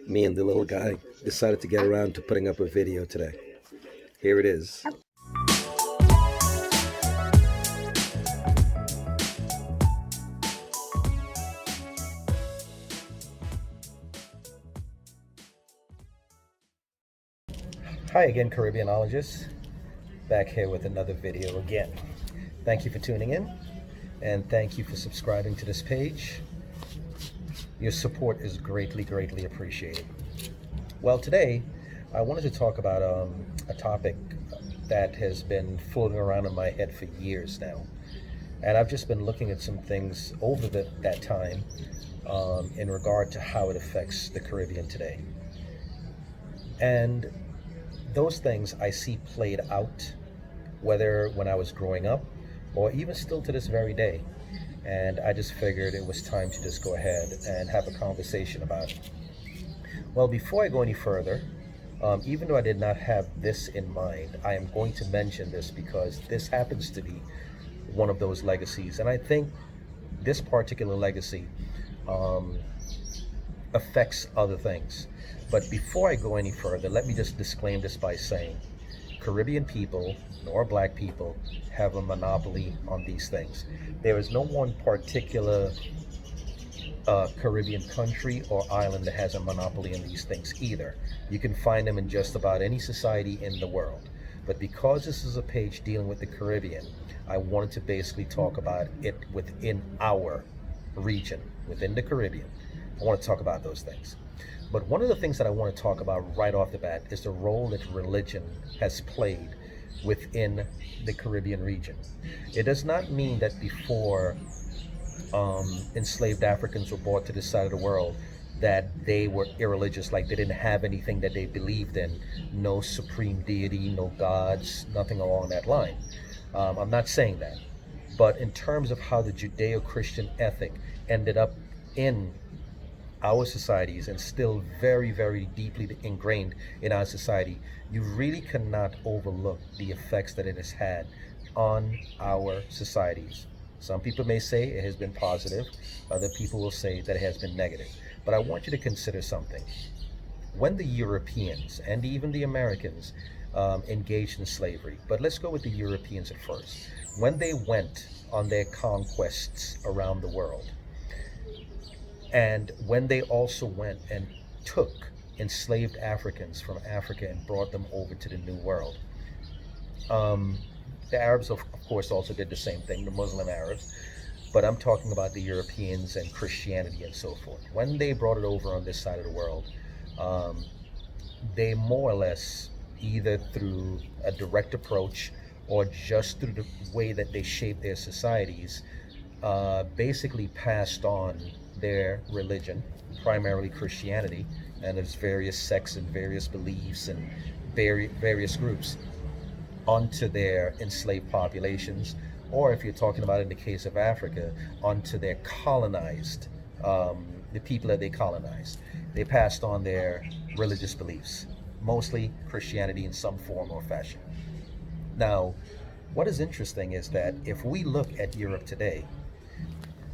Me and the little guy decided to get around to putting up a video today. Here it is. Hi again, Caribbeanologists. Back here with another video again. Thank you for tuning in, and thank you for subscribing to this page. Your support is greatly, greatly appreciated. Well, today I wanted to talk about a topic that has been floating around in my head for years now. And I've just been looking at some things over that time in regard to how it affects the Caribbean today. And those things I see played out, whether when I was growing up or even still to this very day. And I just figured it was time to just go ahead and have a conversation about it. Well, before I go any further, even though I did not have this in mind, I am going to mention this because this happens to be one of those legacies. And I think this particular legacy affects other things. But before I go any further, let me just disclaim this by saying Caribbean people nor black people have a monopoly on these things. There is no one particular Caribbean country or island that has a monopoly on these things either. You can find them in just about any society in the world. But because this is a page dealing with the Caribbean, I wanted to basically talk about it within our region, within the Caribbean. I want to talk about those things. But one of the things that I want to talk about right off the bat is the role that religion has played within the Caribbean region. It does not mean that before enslaved Africans were brought to this side of the world that they were irreligious, like they didn't have anything that they believed in, no supreme deity, no gods, nothing along that line. I'm not saying that. But in terms of how the Judeo-Christian ethic ended up in our societies and still very, very deeply ingrained in our society, you really cannot overlook the effects that it has had on our societies. Some people may say it has been positive, other people will say that it has been negative. But I want you to consider something. When the Europeans and even the Americans engaged in slavery, but let's go with the Europeans at first. When they went on their conquests around the world, and when they also went and took enslaved Africans from Africa and brought them over to the New World. The Arabs, of course, also did the same thing, the Muslim Arabs, but I'm talking about the Europeans and Christianity and so forth. When they brought it over on this side of the world, they more or less, either through a direct approach or just through the way that they shaped their societies, basically passed on their religion, primarily Christianity, and its various sects and various beliefs and various groups, onto their enslaved populations, or if you're talking about in the case of Africa, onto their colonized, the people that they colonized. They passed on their religious beliefs, mostly Christianity in some form or fashion. Now, what is interesting is that if we look at Europe today,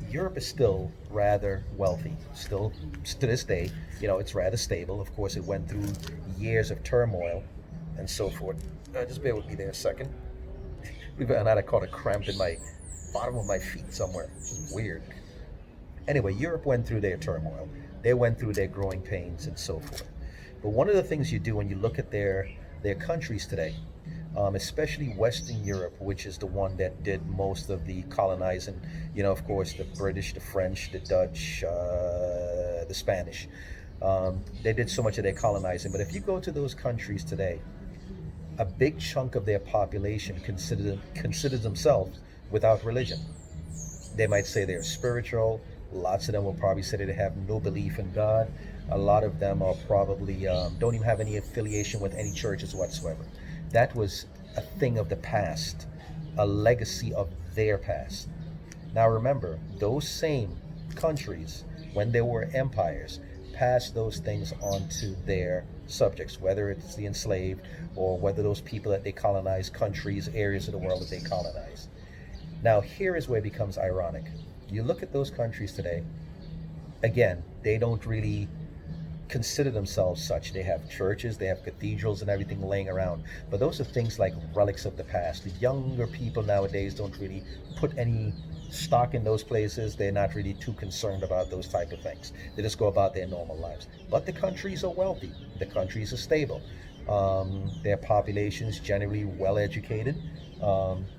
Europe is still rather wealthy. Still, to this day, it's rather stable. Of course, it went through years of turmoil and so forth. Just bear with me there a second. Believe it or not, I caught a cramp in my bottom of my feet somewhere. It's weird. Anyway, Europe went through their turmoil. They went through their growing pains and so forth. But one of the things you do when you look at their countries today, especially Western Europe, which is the one that did most of the colonizing, of course, the British, the French, the Dutch, the Spanish. They did so much of their colonizing. But if you go to those countries today, a big chunk of their population consider themselves without religion. They might say they're spiritual. Lots of them will probably say that they have no belief in God. A lot of them are probably don't even have any affiliation with any churches whatsoever. That was a thing of the past, a legacy of their past. Now remember, those same countries, when they were empires, passed those things on to their subjects, whether it's the enslaved or whether those people that they colonize, countries, areas of the world that they colonize. Now here is where it becomes ironic. You look at those countries today, again, they don't really consider themselves such. They have churches, they have cathedrals and everything laying around. But those are things like relics of the past. The younger people nowadays don't really put any stock in those places. They're not really too concerned about those type of things. They just go about their normal lives. But the countries are wealthy. The countries are stable. Their populations generally well educated.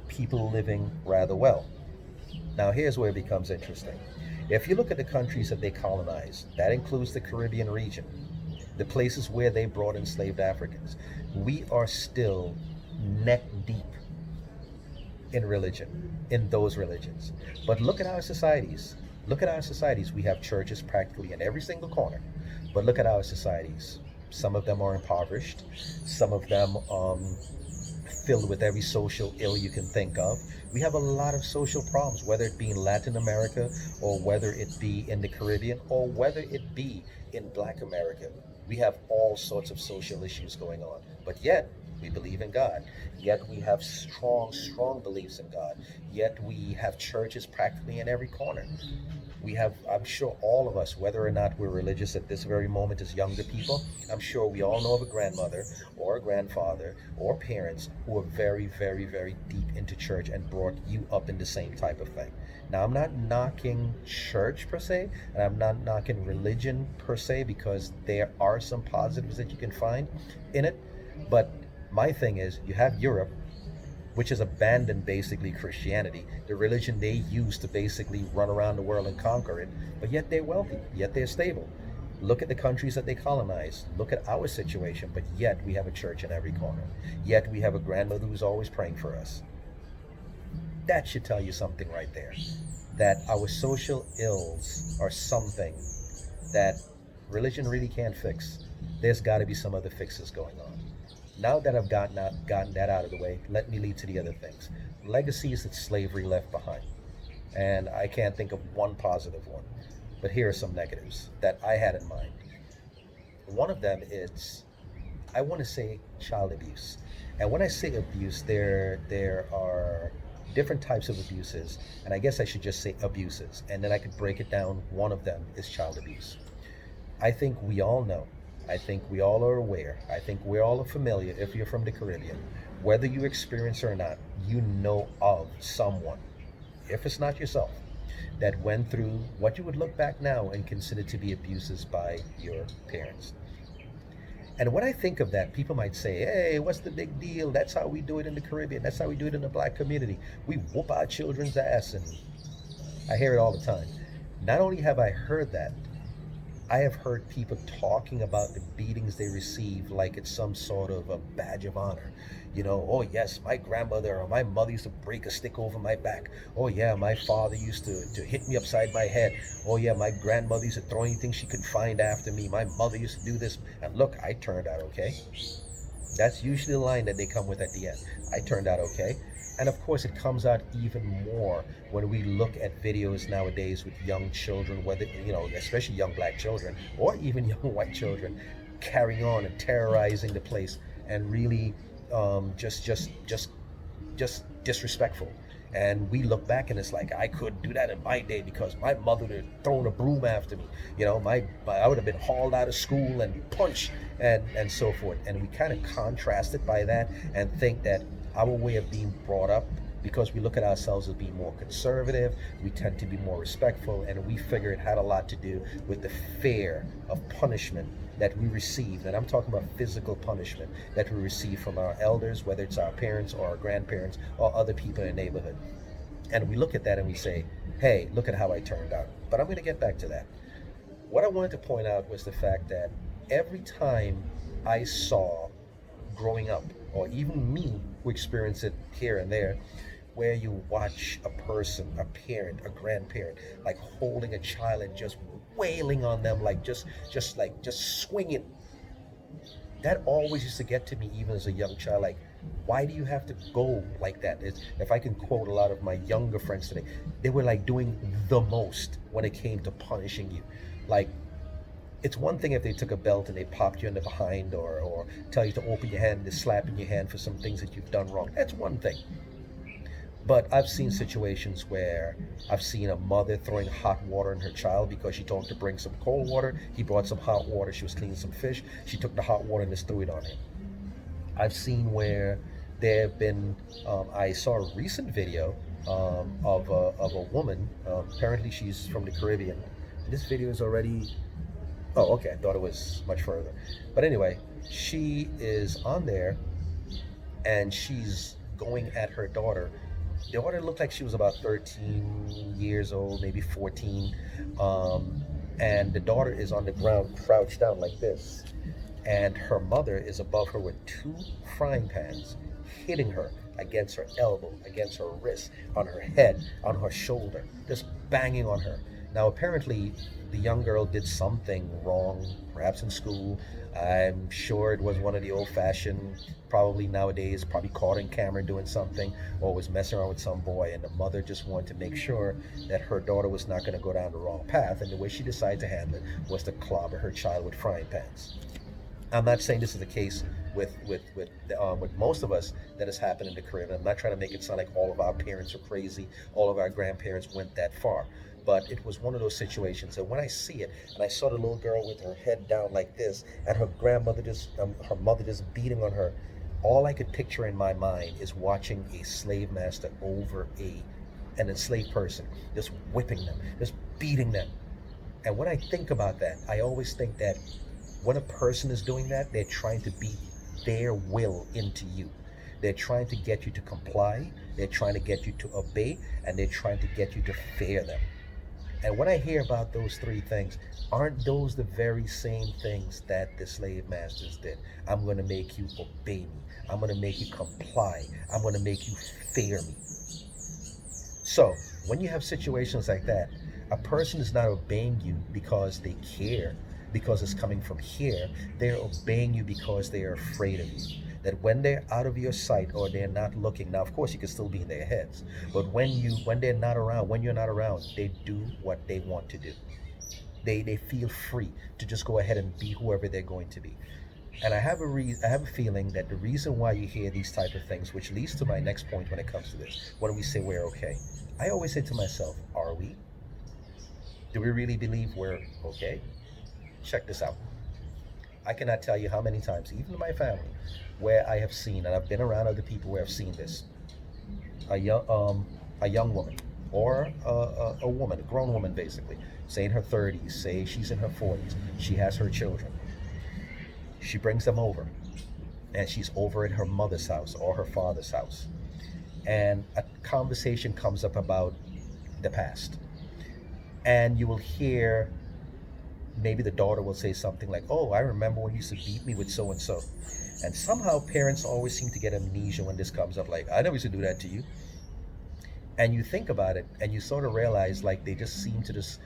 People living rather well. Now here's where it becomes interesting. If you look at the countries that they colonized, that includes the Caribbean region, the places where they brought enslaved Africans, we are still neck deep in religion, in those religions. But look at our societies. Look at our societies. We have churches practically in every single corner. But look at our societies. Some of them are impoverished. Some of them filled with every social ill you can think of. We have a lot of social problems, whether it be in Latin America or whether it be in the Caribbean or whether it be in Black America. We have all sorts of social issues going on. But yet, we believe in God. Yet we have strong, strong beliefs in God. Yet we have churches practically in every corner. We have, I'm sure all of us, whether or not we're religious at this very moment as younger people, I'm sure we all know of a grandmother or a grandfather or parents who are very, very, very deep into church and brought you up in the same type of thing. Now, I'm not knocking church per se, and I'm not knocking religion per se, because there are some positives that you can find in it. But my thing is, you have Europe, which has abandoned basically Christianity, the religion they used to basically run around the world and conquer it, but yet they're wealthy, yet they're stable. Look at the countries that they colonized. Look at our situation, but yet we have a church in every corner. Yet we have a grandmother who's always praying for us. That should tell you something right there. That our social ills are something that religion really can't fix. There's got to be some other fixes going on. Now that I've gotten that out of the way, let me lead to the other things. Legacies that slavery left behind. And I can't think of one positive one. But here are some negatives that I had in mind. One of them is, I want to say, child abuse. And when I say abuse, there are different types of abuses, and I guess I should just say abuses, and then I could break it down. One of them is child abuse. I think we all know. I think we all are aware. I think we're all familiar, if you're from the Caribbean, whether you experience or not, you know of someone, if it's not yourself, that went through what you would look back now and consider to be abuses by your parents. And when I think of that, people might say, hey, what's the big deal? That's how we do it in the Caribbean. That's how we do it in the Black community. We whoop our children's ass. And I hear it all the time. Not only have I heard that, I have heard people talking about the beatings they receive like it's some sort of a badge of honor. You know, oh yes, my grandmother or my mother used to break a stick over my back. Oh yeah, my father used to hit me upside my head. Oh yeah, my grandmother used to throw anything she could find after me. My mother used to do this. And look, I turned out okay. That's usually the line that they come with at the end. I turned out okay. And of course, it comes out even more when we look at videos nowadays with young children, whether, you know, especially young Black children or even young white children, carrying on and terrorizing the place and really just disrespectful. And we look back and it's like, I couldn't do that in my day because my mother would have thrown a broom after me. You know, I would have been hauled out of school and punched and so forth. And we kind of contrast it by that and think that our way of being brought up, because we look at ourselves as being more conservative, we tend to be more respectful, and we figure it had a lot to do with the fear of punishment that we received. And I'm talking about physical punishment that we receive from our elders, whether it's our parents or our grandparents or other people in the neighborhood. And we look at that and we say, hey, look at how I turned out. But I'm going to get back to that. What I wanted to point out was the fact that every time I saw growing up, or even me who experience it here and there, where you watch a person, a parent, a grandparent, like holding a child and just wailing on them, like just swinging. That always used to get to me, even as a young child. Like, why do you have to go like that? If I can quote a lot of my younger friends today, they were like doing the most when it came to punishing you. Like, it's one thing if they took a belt and they popped you in the behind, or tell you to open your hand and they're slapping your hand for some things that you've done wrong. That's one thing. But I've seen situations where I've seen a mother throwing hot water on her child because she told him to bring some cold water. He brought some hot water. She was cleaning some fish. She took the hot water and just threw it on him. I've seen where there have been, I saw a recent video of a woman. Apparently, she's from the Caribbean. This video is already, oh, okay, I thought it was much further. But anyway, she is on there and she's going at her daughter. The daughter looked like she was about 13 years old, maybe 14. And the daughter is on the ground, crouched down like this. And her mother is above her with two frying pans, hitting her against her elbow, against her wrist, on her head, on her shoulder, just banging on her. Now, apparently, the young girl did something wrong, perhaps in school. I'm sure it was one of the old fashioned, probably nowadays, probably caught in camera doing something, or was messing around with some boy. And the mother just wanted to make sure that her daughter was not going to go down the wrong path. And the way she decided to handle it was to clobber her child with frying pans. I'm not saying this is the case with most of us that has happened in the Caribbean. I'm not trying to make it sound like all of our parents are crazy, all of our grandparents went that far. But it was one of those situations. And when I see it, and I saw the little girl with her head down like this, and her grandmother her mother just beating on her, all I could picture in my mind is watching a slave master over an enslaved person, just whipping them, just beating them. And when I think about that, I always think that when a person is doing that, they're trying to beat their will into you. They're trying to get you to comply, they're trying to get you to obey, and they're trying to get you to fear them. And when I hear about those three things, aren't those the very same things that the slave masters did? I'm going to make you obey me. I'm going to make you comply. I'm going to make you fear me. So, when you have situations like that, a person is not obeying you because they care, because it's coming from here. They're obeying you because they are afraid of you. That when they're out of your sight or they're not looking, now of course you can still be in their heads, but when they're not around, when you're not around, they do what they want to do. They feel free to just go ahead and be whoever they're going to be. And I have a feeling that the reason why you hear these type of things, which leads to my next point when it comes to this, when we say we're okay, I always say to myself, are we? Do we really believe we're okay? Check this out. I cannot tell you how many times, even in my family, where I have seen, and I've been around other people where I've seen this, a young woman, or a woman, a grown woman basically, say in her 30s, say she's in her 40s, she has her children. She brings them over, and she's over at her mother's house or her father's house. And a conversation comes up about the past. And you will hear maybe the daughter will say something like, "Oh, I remember when you used to beat me with so and so." And somehow parents always seem to get amnesia when this comes up, like, "I never used to do that to you." And you think about it and you sort of realize like they just seem to just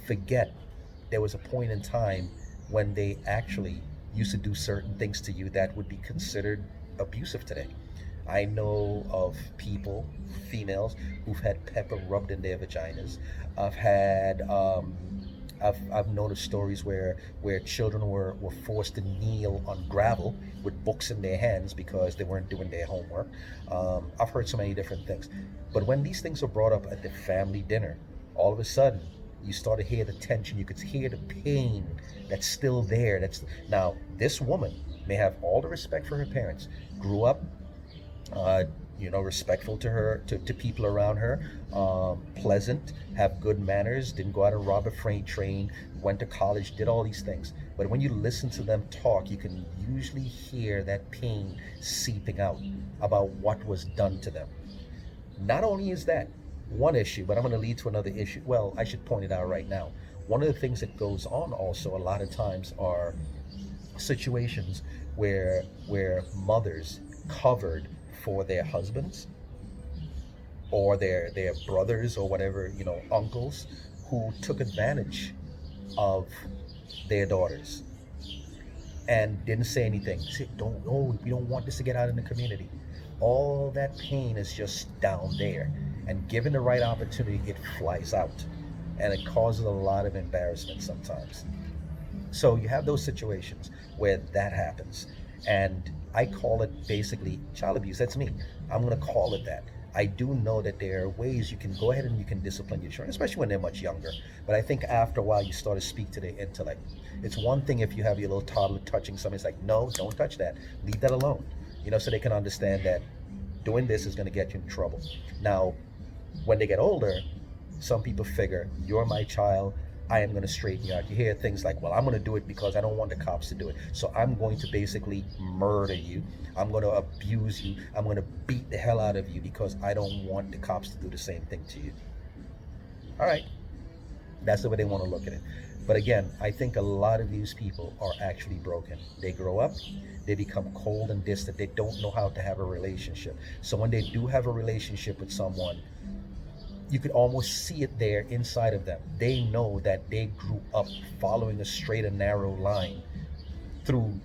forget there was a point in time when they actually used to do certain things to you that would be considered abusive today. I know of people, females, who've had pepper rubbed in their vaginas. I've had, I've known of stories where children were forced to kneel on gravel with books in their hands because they weren't doing their homework. I've heard so many different things. But when these things are brought up at the family dinner, all of a sudden, you start to hear the tension. You could hear the pain that's still there. That's now this woman may have all the respect for her parents, grew up uh, respectful to to people around her, pleasant, have good manners, didn't go out and rob a freight train, went to college, did all these things. But when you listen to them talk, you can usually hear that pain seeping out about what was done to them. Not only is that one issue, but I'm going to lead to another issue. Well, I should point it out right now. One of the things that goes on also a lot of times are situations where mothers covered for their husbands or their brothers or whatever, uncles who took advantage of their daughters and didn't say anything. Say, don't, oh, we don't want this to get out in the community. All that pain is just down there, and given the right opportunity, it flies out, and it causes a lot of embarrassment sometimes. So you have those situations where that happens, and I call it basically child abuse. That's me. I'm going to call it that. I do know that there are ways you can go ahead and you can discipline your children, especially when they're much younger. But I think after a while, you start to speak to their intellect. It's one thing if you have your little toddler touching something, it's like, no, don't touch that. Leave that alone. So they can understand that doing this is going to get you in trouble. Now, when they get older, some people figure, you're my child, I am going to straighten you out. You hear things like, well, I'm going to do it because I don't want the cops to do it. So I'm going to basically murder you. I'm going to abuse you. I'm going to beat the hell out of you because I don't want the cops to do the same thing to you. All right. That's the way they want to look at it. But again, I think a lot of these people are actually broken. They grow up, they become cold and distant. They don't know how to have a relationship. So when they do have a relationship with someone, you could almost see it there inside of them. They know that they grew up following a straight and narrow line through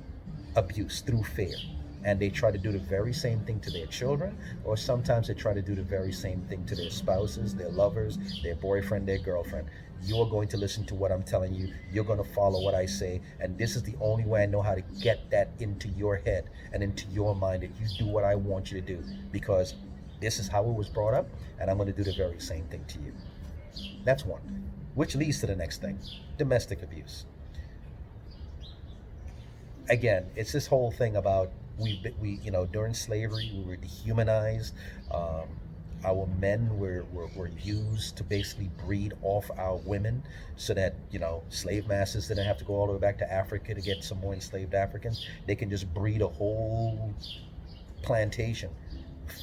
abuse, through fear. And they try to do the very same thing to their children, or sometimes they try to do the very same thing to their spouses, their lovers, their boyfriend, their girlfriend. You're going to listen to what I'm telling you. You're going to follow what I say. And this is the only way I know how to get that into your head and into your mind, that you do what I want you to do, because this is how it was brought up, and I'm going to do the very same thing to you. That's one. Which leads to the next thing: domestic abuse. Again, it's this whole thing about we during slavery we were dehumanized. Um, our men were used to basically breed off our women so that slave masters didn't have to go all the way back to Africa to get some more enslaved Africans. They can just breed a whole plantation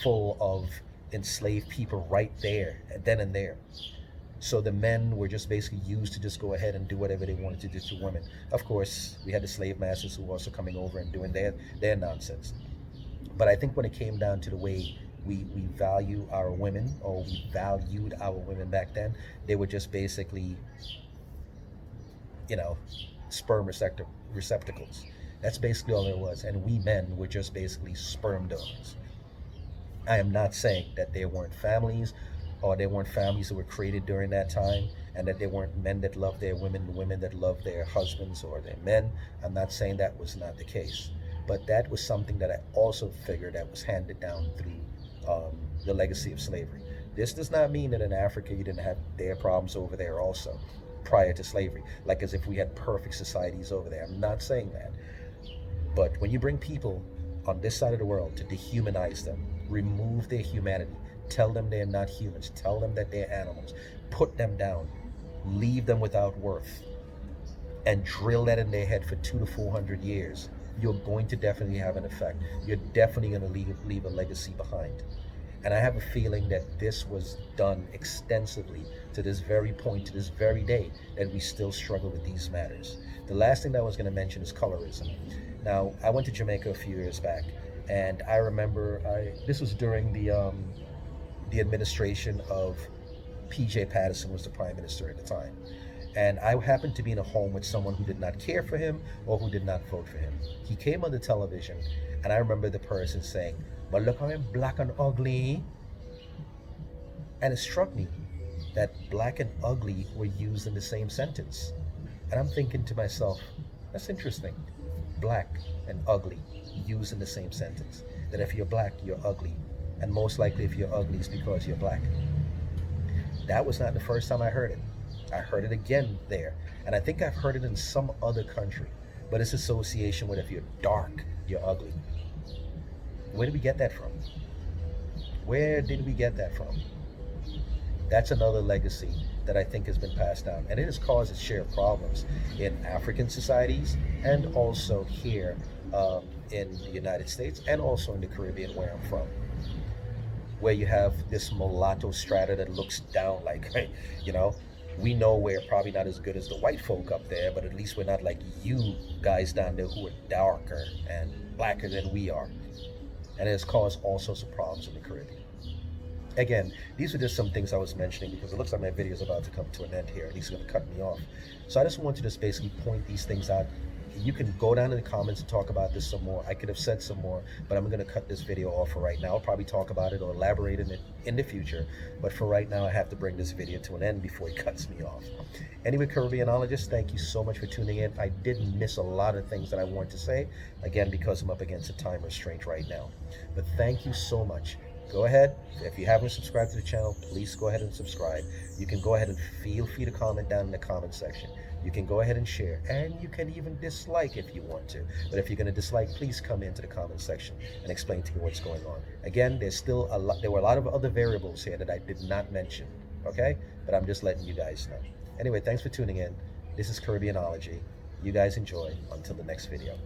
full of enslaved people right there, then and there. So the men were just basically used to just go ahead and do whatever they wanted to do to women. Of course, we had the slave masters who were also coming over and doing their nonsense. But I think when it came down to the way we value our women, or we valued our women back then, they were just basically, you know, sperm receptacles. That's basically all it was. And we men were just basically sperm donors. I am not saying that there weren't families, or there weren't families that were created during that time, and that there weren't men that loved their women, women that loved their husbands or their men. I'm not saying that was not the case. But that was something that I also figured that was handed down through the legacy of slavery. This does not mean that in Africa you didn't have their problems over there also prior to slavery, like as if we had perfect societies over there. I'm not saying that. But when you bring people on this side of the world to dehumanize them, remove their humanity, tell them they're not humans, tell them that they're animals, put them down, leave them without worth, and drill that in their head for 200 to 400 years, you're going to definitely have an effect. You're definitely going to leave a legacy behind. And I have a feeling that this was done extensively to this very point, to this very day, that we still struggle with these matters. The last thing that I was going to mention is colorism. Now, I went to Jamaica a few years back, and I remember this was during the administration of P.J. Patterson was the prime minister at the time. And I happened to be in a home with someone who did not care for him or who did not vote for him. He came on the television, and I remember the person saying, "But look how I'm black and ugly." And it struck me that black and ugly were used in the same sentence. And I'm thinking to myself, that's interesting. Black and ugly used in the same sentence. That if you're black, you're ugly. And most likely if you're ugly, it's because you're black. That was not the first time I heard it. I heard it again there. And I think I've heard it in some other country. But it's association with if you're dark, you're ugly. Where did we get that from? Where did we get that from? That's another legacy that I think has been passed down. And it has caused its share of problems in African societies and also here in the United States and also in the Caribbean where I'm from, where you have this mulatto strata that looks down like, hey, we know we're probably not as good as the white folk up there, but at least we're not like you guys down there who are darker and blacker than we are. And it has caused all sorts of problems in the Caribbean. Again, these are just some things I was mentioning because it looks like my video is about to come to an end here. At least it's going to cut me off. So I just want to just basically point these things out. You can go down in the comments and talk about this some more. I could have said some more, but I'm going to cut this video off for right now. I'll probably talk about it or elaborate on it in the future. But for right now, I have to bring this video to an end before he cuts me off. Anyway, Caribbeanologists, thank you so much for tuning in. I did miss a lot of things that I wanted to say, again, because I'm up against a time restraint right now. But thank you so much. Go ahead. If you haven't subscribed to the channel, please go ahead and subscribe. You can go ahead and feel free to comment down in the comment section. You can go ahead and share, and you can even dislike if you want to. But if you're going to dislike, please come into the comment section and explain to me what's going on. Again, there's still a lot. There were a lot of other variables here that I did not mention. Okay, but I'm just letting you guys know. Anyway, thanks for tuning in. This is Caribbeanology. You guys enjoy. Until the next video.